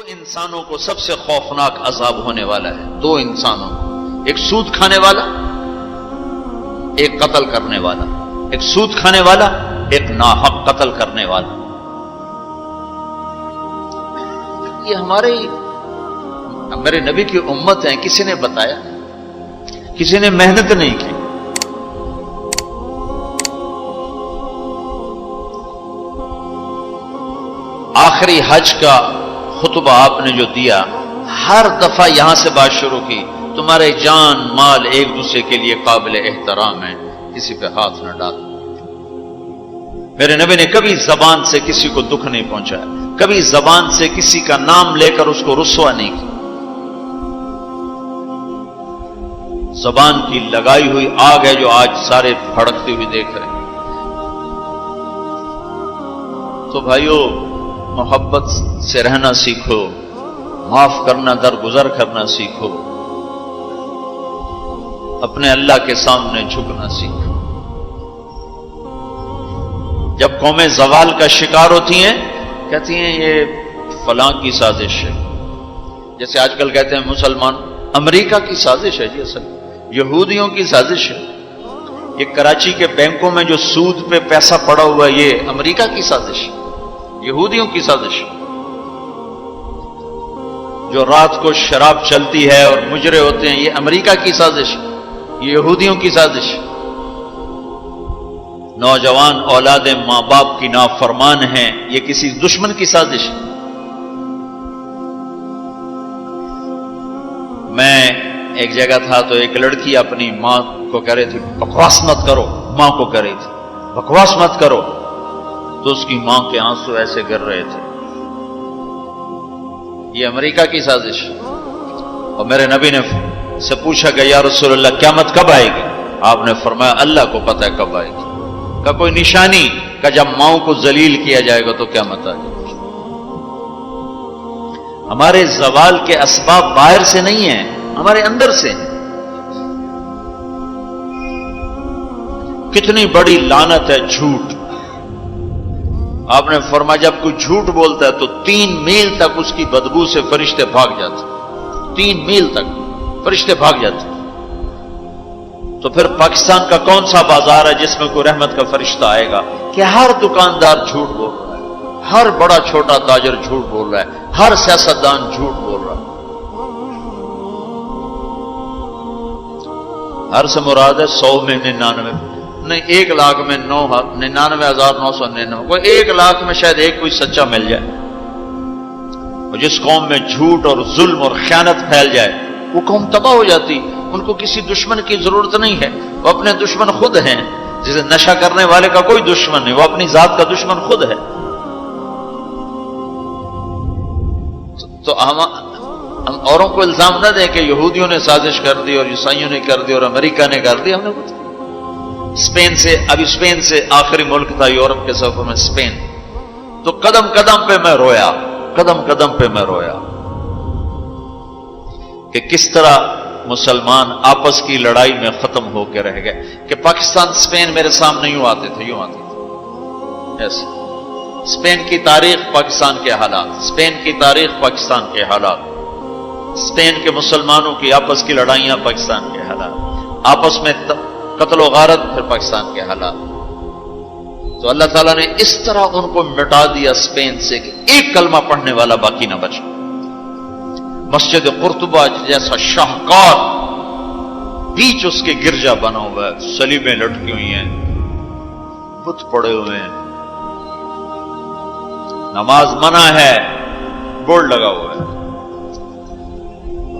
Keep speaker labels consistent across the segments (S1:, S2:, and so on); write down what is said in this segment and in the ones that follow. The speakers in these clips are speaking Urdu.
S1: انسانوں کو سب سے خوفناک عذاب ہونے والا ہے، دو انسانوں کو، ایک سود کھانے والا، ایک قتل کرنے والا، ایک سود کھانے والا، ایک ناحق قتل کرنے والا۔ یہ میرے نبی کی امت ہے، کسی نے بتایا، کسی نے محنت نہیں کی۔ آخری حج کا خطبہ آپ نے جو دیا، ہر دفعہ یہاں سے بات شروع کی، تمہارے جان مال ایک دوسرے کے لیے قابل احترام ہے، کسی پہ ہاتھ نہ ڈال۔ میرے نبی نے کبھی زبان سے کسی کو دکھ نہیں پہنچایا، کبھی زبان سے کسی کا نام لے کر اس کو رسوا نہیں کیا۔ زبان کی لگائی ہوئی آگ ہے جو آج سارے بھڑکتے ہوئے دیکھ رہے ہیں۔ تو بھائیو، محبت سے رہنا سیکھو، معاف کرنا، درگزر کرنا سیکھو، اپنے اللہ کے سامنے جھکنا سیکھو۔ جب قومیں زوال کا شکار ہوتی ہیں، کہتی ہیں یہ فلاں کی سازش ہے، جیسے آج کل کہتے ہیں مسلمان، امریکہ کی سازش ہے، جی اصل یہودیوں کی سازش ہے۔ یہ کراچی کے بینکوں میں جو سود پہ پیسہ پڑا ہوا ہے، یہ امریکہ کی سازش ہے، یہودیوں کی سازش ہے۔ جو رات کو شراب چلتی ہے اور مجرے ہوتے ہیں، یہ امریکہ کی سازش ہے، یہ یہودیوں کی سازش ہے۔ نوجوان اولاد ماں باپ کی نافرمان ہیں، یہ کسی دشمن کی سازش ہے۔ میں ایک جگہ تھا تو ایک لڑکی اپنی ماں کو کہہ رہی تھی بکواس مت کرو، ماں کو کہہ رہی تھی بکواس مت کرو، تو اس کی ماں کے آنسو ایسے گر رہے تھے۔ یہ امریکہ کی سازش ہے۔ اور میرے نبی نے سے پوچھا کہ یا رسول اللہ قیامت کب آئے گی؟ آپ نے فرمایا اللہ کو پتہ ہے کب آئے گی۔ کا کوئی نشانی کہ جب ماؤں کو ذلیل کیا جائے گا تو قیامت آ جائے گی۔ ہمارے زوال کے اسباب باہر سے نہیں ہیں، ہمارے اندر سے ہیں۔ کتنی بڑی لعنت ہے جھوٹ۔ آپ نے فرمایا جب کوئی جھوٹ بولتا ہے تو 3 میل تک اس کی بدبو سے فرشتے بھاگ جاتے، 3 میل تک فرشتے بھاگ جاتے۔ تو پھر پاکستان کا کون سا بازار ہے جس میں کوئی رحمت کا فرشتہ آئے گا؟ کہ ہر دکاندار جھوٹ بول رہا ہے، ہر بڑا چھوٹا تاجر جھوٹ بول رہا ہے، ہر سیاستدان جھوٹ بول رہا ہے۔ ہر سے مراد ہے 100 میں 99 نہیں، 1 لاکھ میں 99,999، کوئی 1 لاکھ میں شاید ایک کوئی سچا مل جائے۔ اور جس قوم میں جھوٹ اور ظلم اور خیانت پھیل جائے وہ قوم تباہ ہو جاتی۔ ان کو کسی دشمن کی ضرورت نہیں ہے، وہ اپنے دشمن خود ہیں۔ جسے نشہ کرنے والے کا کوئی دشمن نہیں، وہ اپنی ذات کا دشمن خود ہے۔ تو ہم اوروں کو الزام نہ دیں کہ یہودیوں نے سازش کر دی اور عیسائیوں نے کر دی اور امریکہ نے کر دی۔ ہم نے کچھ اسپین سے آخری ملک تھا یورپ کے سفر میں، اسپین، تو قدم قدم پہ میں رویا، قدم قدم پہ میں رویا کہ کس طرح مسلمان آپس کی لڑائی میں ختم ہو کے رہ گئے۔ کہ پاکستان اسپین میرے سامنے یوں آتے تھے، یوں آتے تھے ایسے۔ اسپین کی تاریخ، پاکستان کے حالات، اسپین کی تاریخ، پاکستان کے حالات، اسپین کے مسلمانوں کی آپس کی لڑائیاں، پاکستان کے حالات، آپس میں قتل و غارت، پھر پاکستان کے حالات۔ تو اللہ تعالیٰ نے اس طرح ان کو مٹا دیا اسپین سے کہ ایک کلمہ پڑھنے والا باقی نہ بچا۔ مسجد قرطبہ جیسا شاہکار بیچ اس کے گرجا بنا ہوا ہے، صلیبیں لٹکی ہوئی ہیں، بت پڑے ہوئے ہیں، نماز منع ہے، بورڈ لگا ہوا ہے۔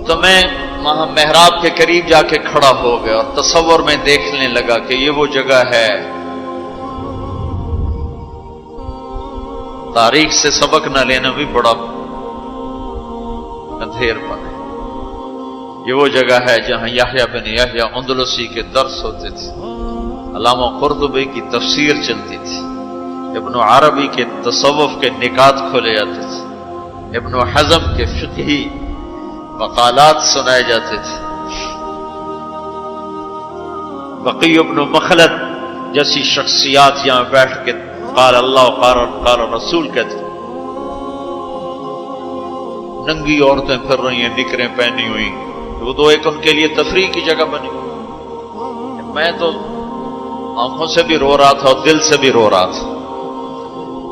S1: تو میں وہاں محراب کے قریب جا کے کھڑا ہو گیا اور تصور میں دیکھنے لگا کہ یہ وہ جگہ ہے تاریخ سے سبق نہ لینا بھی بڑا اندھیر پن ہے۔ یہ وہ جگہ ہے جہاں یحییٰ بن یحییٰ اندلسی کے درس ہوتے تھے، علامہ قرطبی کی تفسیر چلتی تھی، ابن عربی کے تصوف کے نکات کھولے جاتے تھے، ابن حزم کے فقہی مقالات سنائے جاتے تھے، بقی ابن مخلد جیسی شخصیات یہاں بیٹھ کے قال اللہ قال رسول کہتے۔ ننگی عورتیں پھر رہی ہیں نکریں پہنی ہوئی، وہ تو ایک ان کے لیے تفریح کی جگہ بنی۔ میں تو آنکھوں سے بھی رو رہا تھا اور دل سے بھی رو رہا تھا،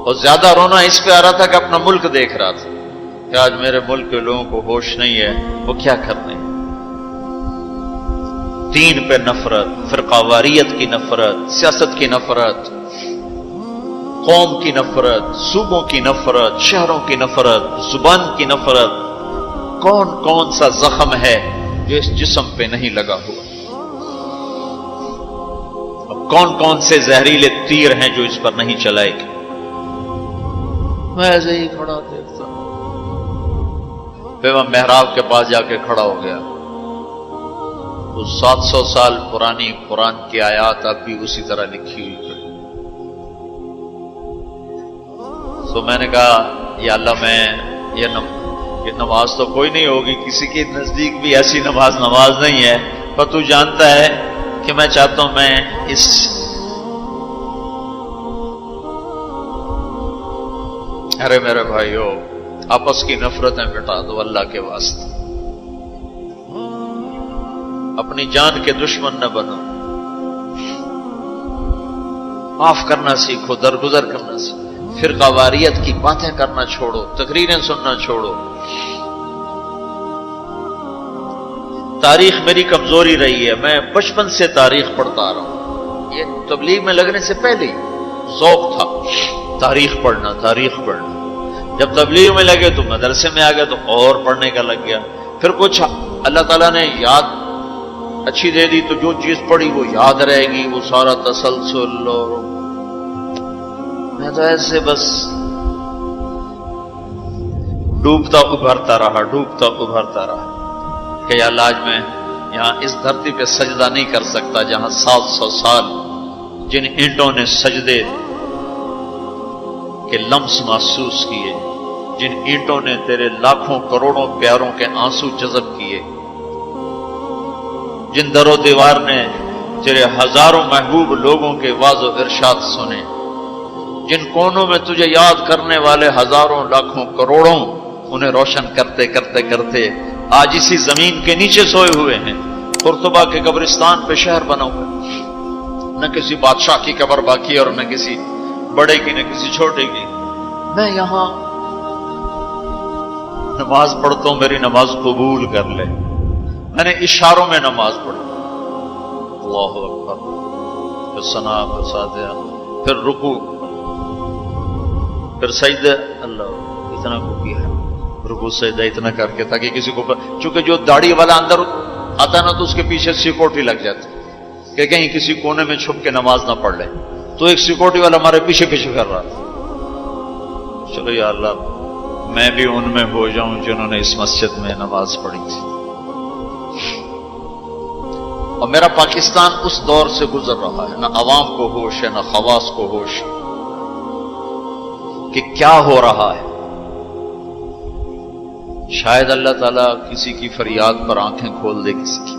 S1: اور زیادہ رونا اس پہ آ رہا تھا کہ اپنا ملک دیکھ رہا تھا کہ آج میرے ملک کے لوگوں کو ہوش نہیں ہے، وہ کیا کرنے۔ دین پہ نفرت، فرقہ واریت کی نفرت، سیاست کی نفرت، قوم کی نفرت، صوبوں کی نفرت، شہروں کی نفرت، زبان کی نفرت، کون کون سا زخم ہے جو اس جسم پہ نہیں لگا ہوا، اب کون کون سے زہریلے تیر ہیں جو اس پر نہیں چلائے گے۔ میں ایسے ہی کھڑا دیکھتا ہوں، پھر میں محراب کے پاس جا کے کھڑا ہو گیا، تو 700 سال پرانی قرآن کی آیات اب بھی اسی طرح لکھی ہوئی ہے۔ تو میں نے کہا یا اللہ، میں یہ نماز تو کوئی نہیں ہوگی، کسی کے نزدیک بھی ایسی نماز نہیں ہے، پر تو جانتا ہے کہ میں چاہتا ہوں میں اس ارے میرے بھائیو، آپس کی نفرتیں مٹا دو اللہ کے واسطے، اپنی جان کے دشمن نہ بنو، معاف کرنا سیکھو، درگزر کرنا سیکھو، فرقہ واریت کی باتیں کرنا چھوڑو، تقریریں سننا چھوڑو۔ تاریخ میری کمزوری رہی ہے، میں بچپن سے تاریخ پڑھتا آ رہا ہوں، یہ تبلیغ میں لگنے سے پہلے ہی ذوق تھا تاریخ پڑھنا، تاریخ پڑھنا۔ جب تبلیغ میں لگے تو مدرسے میں آ گیا تو اور پڑھنے کا لگ گیا، پھر کچھ اللہ تعالیٰ نے یاد اچھی دے دی تو جو چیز پڑھی وہ یاد رہے گی، وہ سارا تسلسل، اور میں تو ایسے بس ڈوبتا ابھرتا رہا کہ یا اللہ، آج میں یہاں اس دھرتی پہ سجدہ نہیں کر سکتا جہاں 700 سال جن اینٹوں نے سجدے کے لمس محسوس کیے، جن اینٹوں نے تیرے لاکھوں کروڑوں پیاروں کے آنسو جذب کیے، جن در و دیوار نے تیرے ہزاروں محبوب لوگوں کے واز و ارشاد سنے، جن کونوں میں تجھے یاد کرنے والے ہزاروں لاکھوں کروڑوں، انہیں روشن کرتے کرتے کرتے آج اسی زمین کے نیچے سوئے ہوئے ہیں۔ قرطبہ کے قبرستان پہ شہر بنا ہوا، نہ کسی بادشاہ کی قبر باقی اور نہ کسی بڑے کی نہ کسی چھوٹے کی۔ میں یہاں نماز پڑھتا ہوں، میری نماز قبول کر لے۔ میں نے اشاروں میں نماز پڑھی، اللہ اکبر، پھر ثنا، پھر سجدہ، پھر رکوع، پھر سجدہ، اللہ اتنا کو کیا ہے، رکوع سجدہ اتنا کر کے، تاکہ کسی کو، چونکہ جو داڑھی والا اندر آتا نا تو اس کے پیچھے سیکورٹی لگ جاتی کہ کہیں کسی کونے میں چھپ کے نماز نہ پڑھ لے، تو ایک سیکورٹی والا ہمارے پیچھے پیچھے کر رہا تھا۔ چلو یا اللہ، میں بھی ان میں ہو جاؤں جنہوں نے اس مسجد میں نماز پڑھی تھی۔ اور میرا پاکستان اس دور سے گزر رہا ہے، نہ عوام کو ہوش ہے نہ خواص کو ہوش ہے کہ کیا ہو رہا ہے۔ شاید اللہ تعالیٰ کسی کی فریاد پر آنکھیں کھول دے کسی کی۔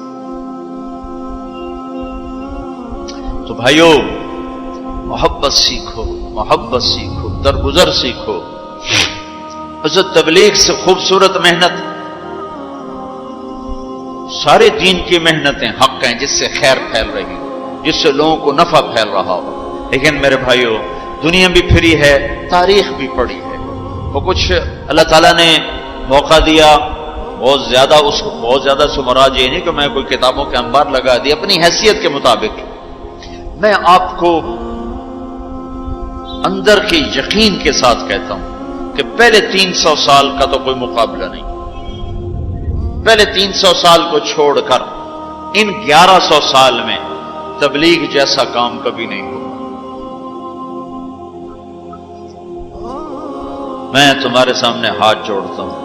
S1: تو بھائیو، محبت سیکھو، محبت سیکھو، درگزر سیکھو۔ حضرت تبلیغ سے خوبصورت محنت، سارے دین کی محنتیں حق ہیں، جس سے خیر پھیل رہی، جس سے لوگوں کو نفع پھیل رہا ہو، لیکن میرے بھائیو، دنیا بھی پھری ہے، تاریخ بھی پڑھی ہے، وہ کچھ اللہ تعالیٰ نے موقع دیا، بہت زیادہ اس کو، بہت زیادہ سے مراد یہ نہیں کہ میں کوئی کتابوں کے انبار لگا دی، اپنی حیثیت کے مطابق میں آپ کو اندر کے یقین کے ساتھ کہتا ہوں کہ پہلے 300 سال کا تو کوئی مقابلہ نہیں، پہلے 300 سال کو چھوڑ کر ان 1100 سال میں تبلیغ جیسا کام کبھی نہیں ہوا۔ میں تمہارے سامنے ہاتھ جوڑتا ہوں،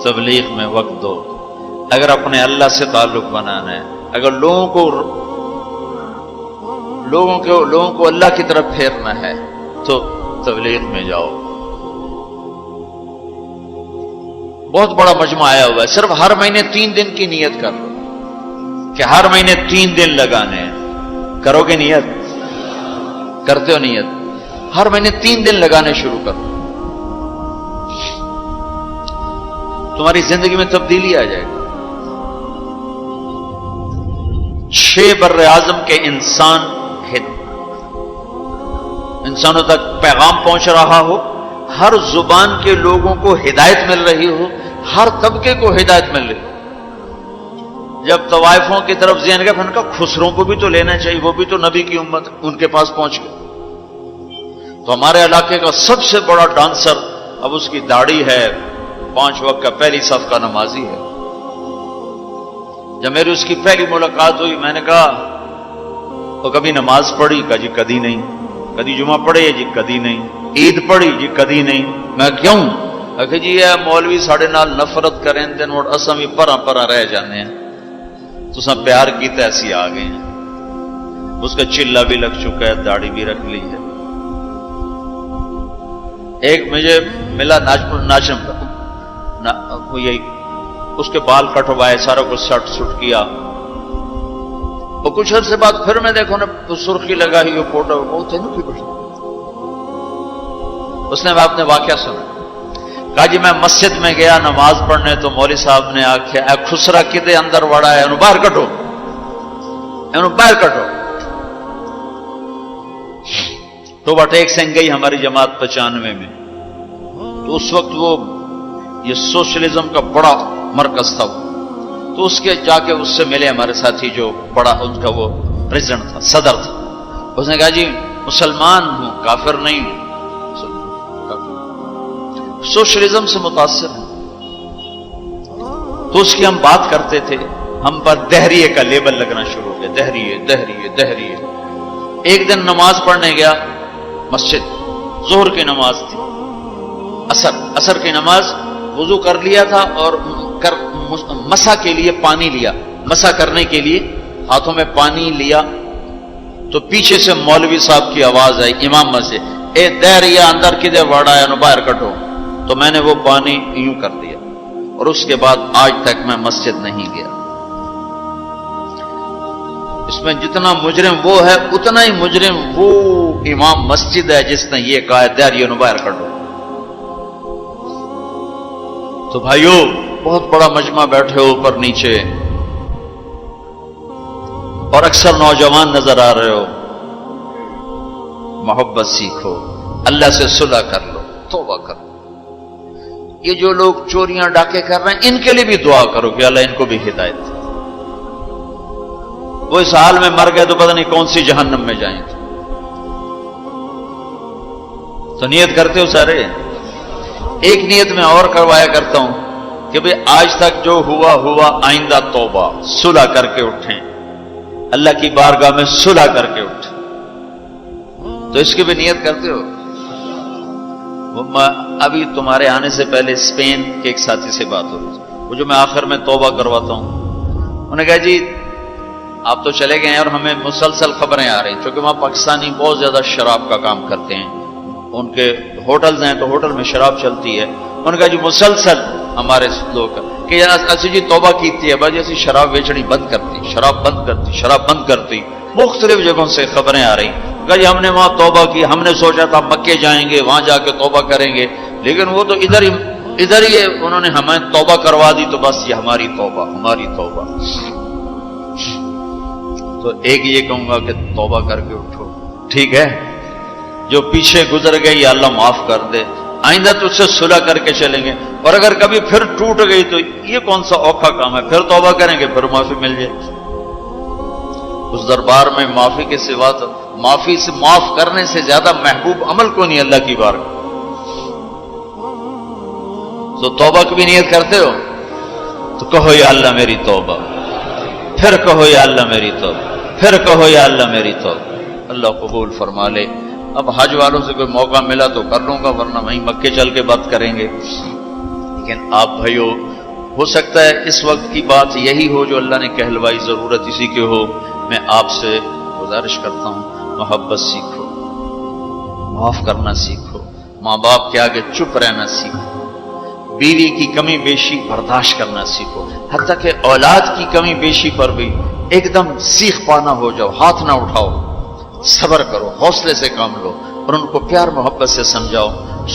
S1: تبلیغ میں وقت دو۔ اگر اپنے اللہ سے تعلق بنانا ہے، اگر لوگوں کو اللہ کی طرف پھیرنا ہے تو تبلیغ میں جاؤ۔ بہت بڑا مجمع آیا ہوا ہے، صرف ہر مہینے 3 دن کی نیت کر لو کہ ہر مہینے 3 دن لگانے ہیں۔ کرو گے نیت؟ کرتے ہو نیت؟ ہر مہینے 3 دن لگانے شروع کرو۔ تمہاری زندگی میں تبدیلی آ جائے گی. 6 بر اعظم کے انسانوں تک پیغام پہنچ رہا ہو، ہر زبان کے لوگوں کو ہدایت مل رہی ہو، ہر طبقے کو ہدایت مل رہی ہو. جب طوائفوں کی طرف ذہن گیا، پھر کہا خسروں کو بھی تو لینا چاہیے، وہ بھی تو نبی کی امت، ان کے پاس پہنچ گئے. تو ہمارے علاقے کا سب سے بڑا ڈانسر، اب اس کی داڑھی ہے، 5 وقت کا پہلی صف کا نمازی ہے. جب میری اس کی پہلی ملاقات ہوئی، میں نے کہا وہ کبھی نماز پڑھی؟ کہا جی کدی نہیں. کدی جمعہ پڑھے؟ جی کدی نہیں. عید پڑھی؟ جی کدی نہیں. میں کیوں؟ کہ جی یہ مولوی ساڑے نال نفرت کریں دن اور اساں بھی پرا رہ جانے ہیں، تو سب پیار کی ایسی آ گئے ہیں. اس کا چلا بھی لگ چکا ہے، داڑھی بھی رکھ لی ہے. ایک مجھے ملا ناچم یہی اس کے بال کٹوائے، سارا کچھ سٹ کیا. اور کچھ عرصے بعد پھر میں دیکھو نا سرخی لگا ہی فوٹو بہت ہے نا. اس نے اپنے واقعہ سنا. کہا جی میں مسجد میں گیا نماز پڑھنے، تو مولوی صاحب نے آخیا اے خسرا کدے اندر وڑا ہے، انہوں باہر کٹو، انہوں باہر کٹو. تو ٹیک سنگھ گئی ہماری جماعت 95 میں. تو اس وقت وہ یہ سوشلزم کا بڑا مرکز تھا. تو اس کے جا کے اس سے ملے ہمارے ساتھی، جو بڑا ان کا وہ پریزیڈنٹ تھا، صدر تھا. اس نے کہا جی مسلمان ہوں، کافر نہیں ہوں، سوشلزم سے متاثر ہیں. تو اس کی ہم بات کرتے تھے، ہم پر دہریے کا لیبل لگنا شروع ہو گیا، دہریے دہریے دہریے. ایک دن نماز پڑھنے گیا مسجد، ظہر کی نماز تھی، عصر کی نماز. وضو کر لیا تھا اور مسح کے لیے پانی لیا، مسح کرنے کے لیے ہاتھوں میں پانی لیا. تو پیچھے سے مولوی صاحب کی آواز آئی امام مسجد، اے دہریا اندر کدے وڑا ہے، باہر کٹو. تو میں نے وہ پانی یوں کر دیا، اور اس کے بعد آج تک میں مسجد نہیں گیا. اس میں جتنا مجرم وہ ہے، اتنا ہی مجرم وہ امام مسجد ہے جس نے یہ کہا ہے دہریا باہر کٹو. تو بھائیو بہت بڑا مجمع بیٹھے ہو اوپر نیچے، اور اکثر نوجوان نظر آ رہے ہو. محبت سیکھو، اللہ سے صلح کر لو، توبہ کرو. یہ جو لوگ چوریاں ڈاکے کر رہے ہیں، ان کے لیے بھی دعا کرو کہ اللہ ان کو بھی ہدایت دے. وہ اس حال میں مر گئے تو پتہ نہیں کون سی جہنم میں جائیں گے. تو نیت کرتے ہو سارے؟ ایک نیت میں اور کروایا کرتا ہوں کہ بھئی آج تک جو ہوا آئندہ توبہ، صلح کر کے اٹھیں، اللہ کی بارگاہ میں صلح کر کے اٹھیں. تو اس کی بھی نیت کرتے ہو؟ ابھی تمہارے آنے سے پہلے اسپین کے ایک ساتھی سے بات ہو رہی تھی، وہ جو میں آخر میں توبہ کرواتا ہوں. انہوں نے کہا جی آپ تو چلے گئے ہیں اور ہمیں مسلسل خبریں آ رہی ہیں، چونکہ وہاں پاکستانی بہت زیادہ شراب کا کام کرتے ہیں، ان کے ہوٹلز ہیں تو ہوٹل میں شراب چلتی ہے. انہوں نے کہا جی مسلسل ہمارے لوگ کہ اسی جی توبہ کیتی ہے، بھائی اسی شراب بیچنی بند کرتی، شراب بند کرتی. مختلف جگہوں سے خبریں آ رہی. کہا جی ہم نے وہاں توبہ کی، ہم نے سوچا تھا مکے جائیں گے، وہاں جا کے توبہ کریں گے، لیکن وہ تو ادھر ہی انہوں نے ہمیں توبہ کروا دی. تو بس یہ ہماری توبہ. تو ایک یہ کہوں گا کہ توبہ کر کے اٹھو، ٹھیک ہے؟ جو پیچھے گزر گئی اللہ معاف کر دے، آئندہ تو اس سے صلح کر کے چلیں گے. اور اگر کبھی پھر ٹوٹ گئی تو یہ کون سا اوکھا کام ہے، پھر توبہ کریں گے، پھر معافی مل جائے. اس دربار میں معافی کے سوا تو معافی سے معاف کرنے سے زیادہ محبوب عمل کو نہیں اللہ کی بار. تو توبہ کی بھی نیت کرتے ہو تو کہو یا اللہ میری توبہ، پھر کہو یا اللہ میری توبہ، پھر کہو یا اللہ میری توبہ. اللہ قبول فرما لے. اب حج والوں سے کوئی موقع ملا تو کر لوں گا، ورنہ وہیں مکے چل کے بات کریں گے. لیکن آپ بھائیو، ہو سکتا ہے اس وقت کی بات یہی ہو جو اللہ نے کہلوائی، ضرورت اسی کی ہو. میں آپ سے گزارش کرتا ہوں محبت سیکھو، معاف کرنا سیکھو، ماں باپ کے آگے چپ رہنا سیکھو، بیوی کی کمی بیشی برداشت کرنا سیکھو، حتیٰ کہ اولاد کی کمی بیشی پر بھی ایک دم سیخ پانا ہو جاؤ، ہاتھ نہ اٹھاؤ، صبر کرو، حوصلے سے کام لو اور ان کو پیار محبت سے سمجھاؤ.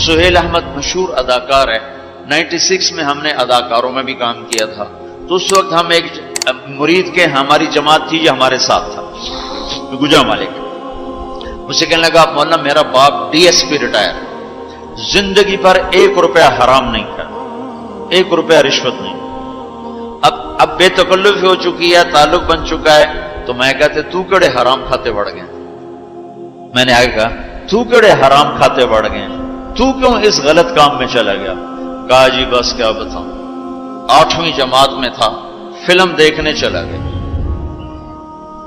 S1: سہیل احمد مشہور اداکار ہے، 96 میں ہم نے اداکاروں میں بھی کام کیا تھا، تو اس وقت ہم ایک مرید کے ہماری جماعت تھی، یہ ہمارے ساتھ تھا، گجرا مالک، مجھے کہنے لگا مولانا میرا باپ ڈی ایس پی ریٹائر، زندگی پر 1 روپیہ حرام نہیں کھایا، 1 روپیہ رشوت نہیں، اب بے تکلف ہو چکی ہے، تعلق بن چکا ہے، تو میں کہتے تو کڑے حرام کھاتے بڑھ گئے، میں نے آگے کہا تو کڑے حرام کھاتے بڑھ گئے، تو کیوں اس غلط کام میں چلا گیا؟ کہا جی بس کیا بتاؤں، 8ویں جماعت میں تھا، فلم دیکھنے چلا گیا،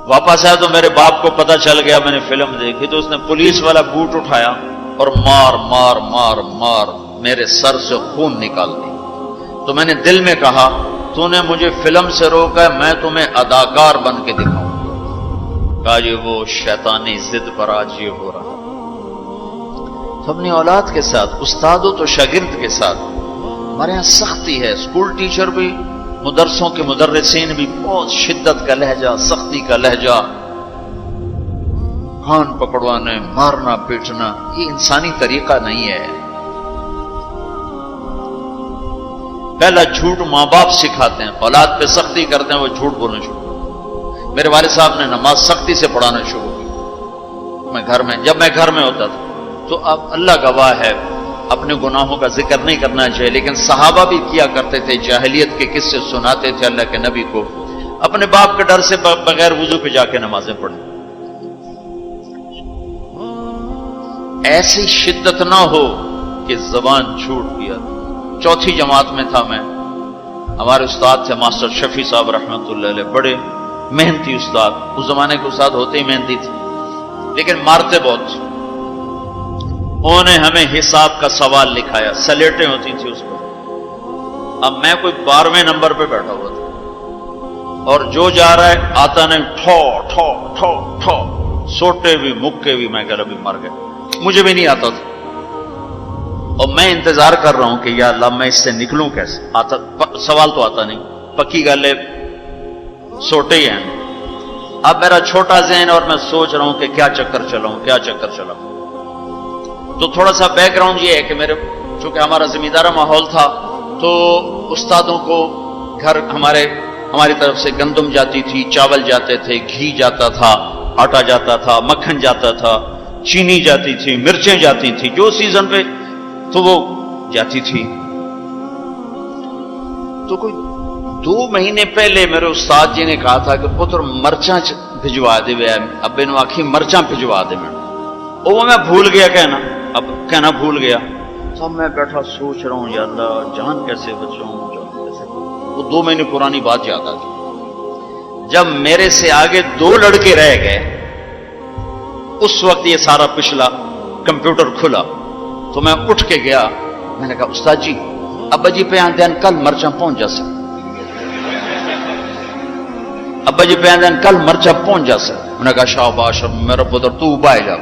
S1: واپس آیا تو میرے باپ کو پتا چل گیا میں نے فلم دیکھی، تو اس نے پولیس والا بوٹ اٹھایا اور مار مار مار مار میرے سر سے خون نکال دی، تو میں نے دل میں کہا تو نے مجھے فلم سے روکا ہے، میں تمہیں اداکار بن کے دکھاؤں۔ کہا جی وہ شیطانی ضد پر آج یہ ہو رہا، تو اپنی اولاد کے ساتھ، استاد تو شاگرد کے ساتھ ہمارے یہاں سختی ہے، اسکول ٹیچر بھی، مدرسوں کے مدرسین بھی بہت شدت کا لہجہ، سختی کا لہجہ، کان پکڑوانے، مارنا پیٹنا، یہ انسانی طریقہ نہیں ہے۔ پہلا جھوٹ ماں باپ سکھاتے ہیں، اولاد پہ سختی کرتے ہیں، وہ جھوٹ بولنا شروع۔ میرے والد صاحب نے نماز سختی سے پڑھانا شروع کی، جب میں گھر میں ہوتا تھا، تو اب اللہ گواہ ہے اپنے گناہوں کا ذکر نہیں کرنا چاہیے، لیکن صحابہ بھی کیا کرتے تھے، جاہلیت کے قصے سناتے تھے اللہ کے نبی کو، اپنے باپ کے ڈر سے بغیر وضو پہ جا کے نمازیں پڑھیں۔ ایسی شدت نہ ہو کہ زبان چھوٹ گیا۔ 4تھی جماعت میں تھا میں، ہمارے استاد تھے ماسٹر شفیع صاحب رحمۃ اللہ علیہ، بڑے محنتی استاد، اس زمانے کے استاد ہوتے ہی محنتی تھے، لیکن مارتے بہت تھے۔ انہوں نے ہمیں حساب کا سوال لکھایا، سلیٹیں ہوتی تھی اس پر، اب میں کوئی 12ویں نمبر پہ بیٹھا ہوا تھا، اور جو جا رہا ہے آتا نہیں، ٹھو ٹھو ٹھو ٹھو، سوٹے بھی مکے بھی، میں کہہ رہا بھی مر گئے، مجھے بھی نہیں آتا تھا، اور میں انتظار کر رہا ہوں کہ یا اللہ میں اس سے نکلوں کیسے، سوال تو آتا نہیں، پکی گل ہے سوٹے ہی ہیں۔ اب میرا چھوٹا ذہن اور میں سوچ رہا ہوں کہ کیا چکر چلاؤں، کیا چکر چلاؤں۔ تو تھوڑا سا بیک گراؤنڈ یہ ہے کہ چونکہ ہمارا زمیندارہ ماحول تھا، تو استادوں کو گھر ہماری طرف سے گندم جاتی تھی، چاول جاتے تھے، گھی جاتا تھا، آٹا جاتا تھا، مکھن جاتا تھا، چینی جاتی تھی، مرچیں جاتی تھی، جو سیزن پہ تو وہ جاتی تھی۔ تو کوئی 2 مہینے پہلے میرے استاد جی نے کہا تھا کہ پتر مرچاں بھجوا دے، ابے نو آکھی مرچاں بھجوا دے، وہ میں بھول گیا کہنا بھول گیا۔ سب میں بیٹھا سوچ رہا ہوں یا اللہ جان کیسے بچاؤں، وہ 2 مہینے پرانی بات یاد آتی۔ جب میرے سے آگے 2 لڑکے رہ گئے، اس وقت یہ سارا پچھلا کمپیوٹر کھلا، تو میں اٹھ کے گیا، میں نے کہا استاد جی ابا جی پہ آندین کل مرچاں پہنچ جا سکتے، ابا جی پہ آندین کل مرچاں پہنچ جا سکتے۔ میں نے کہا شاباش میرا پتر تو بائے جا۔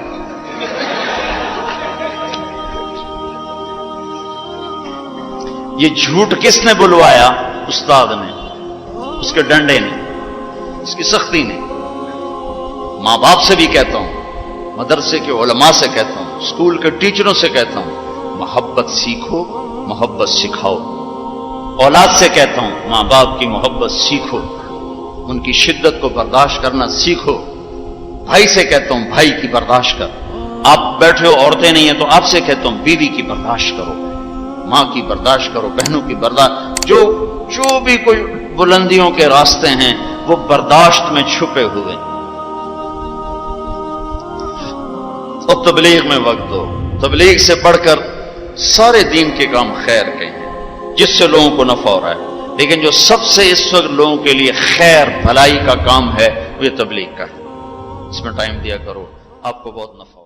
S1: یہ جھوٹ کس نے بلوایا؟ استاد نے، اس کے ڈنڈے نے، اس کی سختی نے۔ ماں باپ سے بھی کہتا ہوں، مدرسے کے علماء سے کہتا ہوں، اسکول کے ٹیچروں سے کہتا ہوں، محبت سیکھو، محبت سکھاؤ۔ اولاد سے کہتا ہوں ماں باپ کی محبت سیکھو، ان کی شدت کو برداشت کرنا سیکھو۔ بھائی سے کہتا ہوں بھائی کی برداشت کر، آپ بیٹھے ہو عورتیں نہیں ہیں تو آپ سے کہتا ہوں بیوی کی برداشت کرو، ماں کی برداشت کرو، بہنوں کی برداشت، جو بھی کوئی بلندیوں کے راستے ہیں وہ برداشت میں چھپے ہوئے۔ اور تبلیغ میں وقت دو، تبلیغ سے بڑھ کر سارے دین کے کام خیر کے ہیں جس سے لوگوں کو نفع ہو رہا ہے، لیکن جو سب سے اس وقت لوگوں کے لیے خیر بھلائی کا کام ہے وہ یہ تبلیغ کا ہے، اس میں ٹائم دیا کرو، آپ کو بہت نفع ہو۔